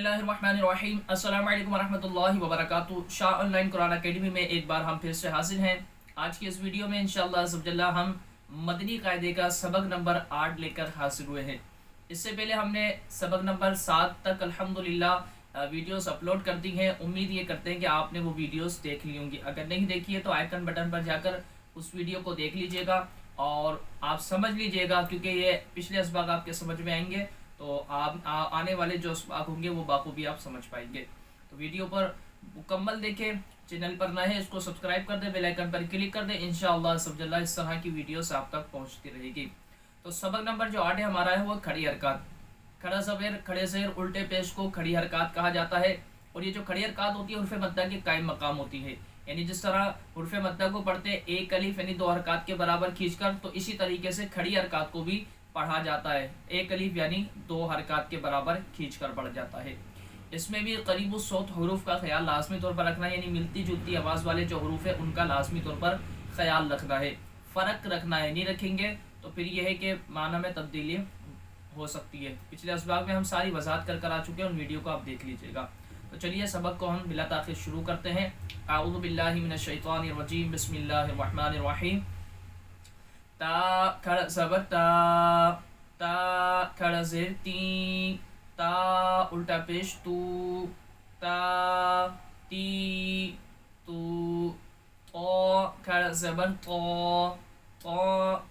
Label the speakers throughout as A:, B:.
A: बिस्मिल्लाहिर्रहमानिर्रहीम। अस्सलामु अलैकुम वरहमतुल्लाहि वबरकातुहू। शाह ऑनलाइन कुरान अकेडमी में एक बार हम फिर से हाजिर हैं। आज की इस वीडियो में इंशाअल्लाह अज़्ज़वजल्ला हम मदनी कायदे का सबक नंबर 8 लेकर हाजिर हुए हैं। इससे पहले हमने सबक नंबर 7 तक अल्हम्दुलिल्लाह वीडियोस अपलोड कर दी हैं। उम्मीद ये करते हैं कि आपने वो वीडियोस देख ली होंगी। अगर नहीं देखी है तो आइकन बटन पर जाकर उस वीडियो को देख लीजिएगा और आप समझ लीजिएगा, क्योंकि ये पिछले असबाग आपके समझ में आएंगे तो आप आने वाले जो असबाग होंगे वो बाखूबी आप समझ पाएंगे। तो वीडियो पर मुकम्मल देखें। चैनल पर नए हैं इसको सब्सक्राइब कर दें, बेल आइकन पर क्लिक कर दें। इंशाअल्लाह सब्जल्ला इस तरह की वीडियोस आप तक पहुंचती रहेगी। तो सबक नंबर जो 8 है हमारा है वो खड़ी हरकत। खड़ा ज़बर, खड़े ज़ेर, उल्टे पेश को खड़ी हरकत कहा जाता है। और ये जो खड़ी हरकत होती है हुर्फ़े मद्दा की कायम मकाम होती है। यानी जिस तरह हुर्फ़े मद्दा को पढ़ते हैं एक अलीफ यानी 2 हरकत के बराबर खींचकर, तो इसी तरीके से खड़ी हरकत को भी पढ़ा जाता है। एक अलीफ यानी 2 हरकत के बराबर खींचकर पढ़ जाता है। इसमें भी करीबु सौत हरूफ का ख्याल लाजमी तौर पर रखना है, यानी मिलती जुलती आवाज़ वाले जो हरूफ है उनका लाजमी तौर पर ख्याल रखना है। फ़र्क रखना है, नहीं रखेंगे तो फिर यह है कि माना में तब्दीली हो सकती है। पिछले असबाग में हम सारी वजाहत कर आ चुके हैं, उन वीडियो को आप देख लीजिएगा। तो चलिए सबक को हम बिला ताख़िर शुरू करते हैं। आऊज़ु बिल्लाहि मिनश शैतानिर रजीम, बिस्मिल्लाहिर रहीम। ता खड़ा ज़बर ता खड़ा ज़ेर ती, ता उल्टा पेश तू, ता ती तू, तो खड़ा ज़बर तो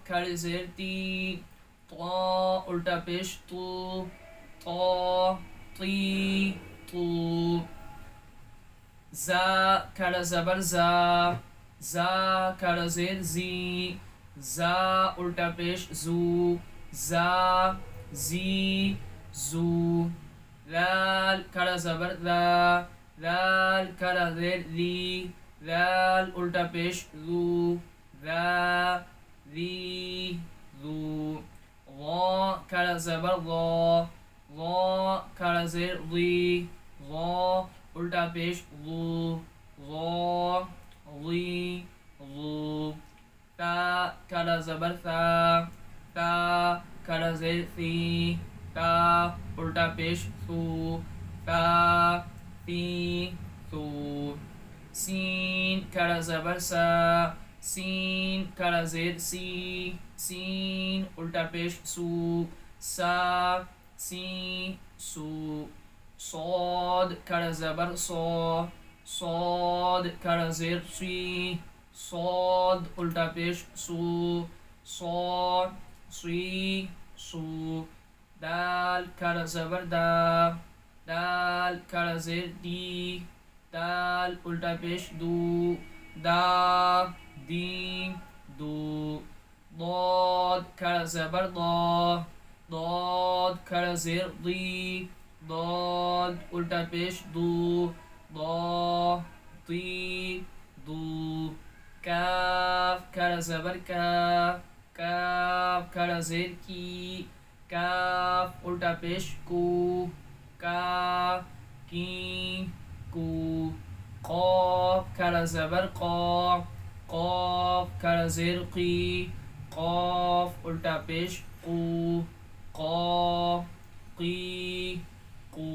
A: खड़े ज़ेर ती, तो उल्टा पेश तू, तो ती तू। जा खड़ा ज़बर जा खड़ा ज़ेर जी, जा उल्टा पेश जू, जा जी जू। लाल खड़ा ज़बर लाल खड़ा ज़ेर ली, लाल उल्टा पेश लू, ला ली लू। वा खड़ा ज़बर वा खड़ा ज़ेर वी, वा उल्टा पेश वू, वा वी वू। ता खड़ा ज़बर ता खड़ा ज़ेर सी, ता उल्टा पेश सू, ता ती सू। सीन खड़ा ज़बर सीन खड़ा ज़ेर सी, सीन उल्टा पेश सू, सा सी सू। सौद खड़ा ज़बर सौद खड़ा ज़ेर सी, सौद उल्टा पेश सू, सौ सी सू। दाल खड़ा ज़बर दाल खड़ा ज़ेर दी, दाल उल्टा पेश दू, दा दी दू। दौद खड़ा ज़बर दौद खड़ा ज़ेर दी, दौद उल्टा पेश दू, दौ दी दू। काफ खड़ा ज़बर काफ खड़ा ज़ेर की, काफ उल्टा पेश कू, का की कू। क़ाफ खड़ा ज़बर क़ाफ खड़ा ज़ेर की, क़ाफ उल्टा पेश कू, क़ा की कू।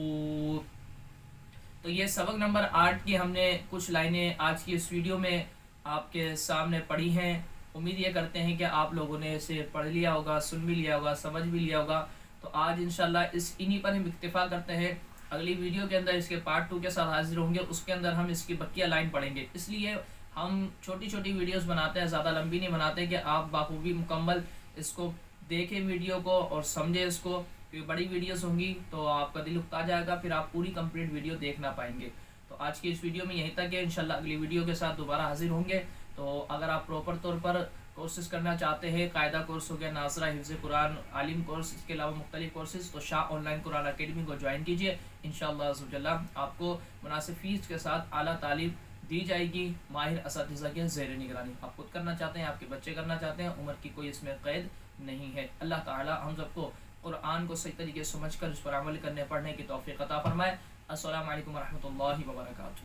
A: तो ये सबक नंबर 8 की हमने कुछ लाइनें आज की इस वीडियो में आपके सामने पढ़ी हैं। उम्मीद ये करते हैं कि आप लोगों ने इसे पढ़ लिया होगा, सुन भी लिया होगा, समझ भी लिया होगा। तो आज इंशाल्लाह इन्हीं पर हम इक्तिफा करते हैं। अगली वीडियो के अंदर इसके पार्ट 2 के साथ हाजिर होंगे, उसके अंदर हम इसकी बकिया लाइन पढ़ेंगे। इसलिए हम छोटी छोटी वीडियोस बनाते हैं, ज़्यादा लंबी नहीं बनाते कि आप बाखूबी मुकम्मल इसको देखें वीडियो को और समझें इसको। क्योंकि बड़ी वीडियोस होंगी तो आपका दिल उकता जाएगा, फिर आप पूरी कंप्लीट वीडियो देख ना पाएंगे। तो आज की इस वीडियो में यहीं तक है। इंशाल्लाह अगली वीडियो के साथ दोबारा हाजिर होंगे। तो अगर आप प्रॉपर तौर पर कोर्सेज करना चाहते हैं, कायदा कोर्स हो गया, नाज़रा, हिफ्ज़ कुरान, आलिम कोर्स, इसके अलावा मुख्तलिफ कोर्सेज, तो शाह ऑनलाइन कुरान अकेडमी को ज्वाइन कीजिए। इंशाअल्लाह अज़्ज़वजल्लाह आपको मुनासिब फ़ीस के साथ आला तालीम दी जाएगी माहिर असातिज़ा के ज़ेर निगरानी। आप खुद करना चाहते हैं, आपके बच्चे करना चाहते हैं, उम्र की कोई इसमें क़ैद नहीं है। अल्लाह ताला हम सबको कुरान को सही तरीके से समझकर उस पर अमल करने पढ़ने की तौफ़ीक़ अता फ़रमाए। अस्सलामु अलैकुम वरहमतुल्लाहि वबरकातुहू।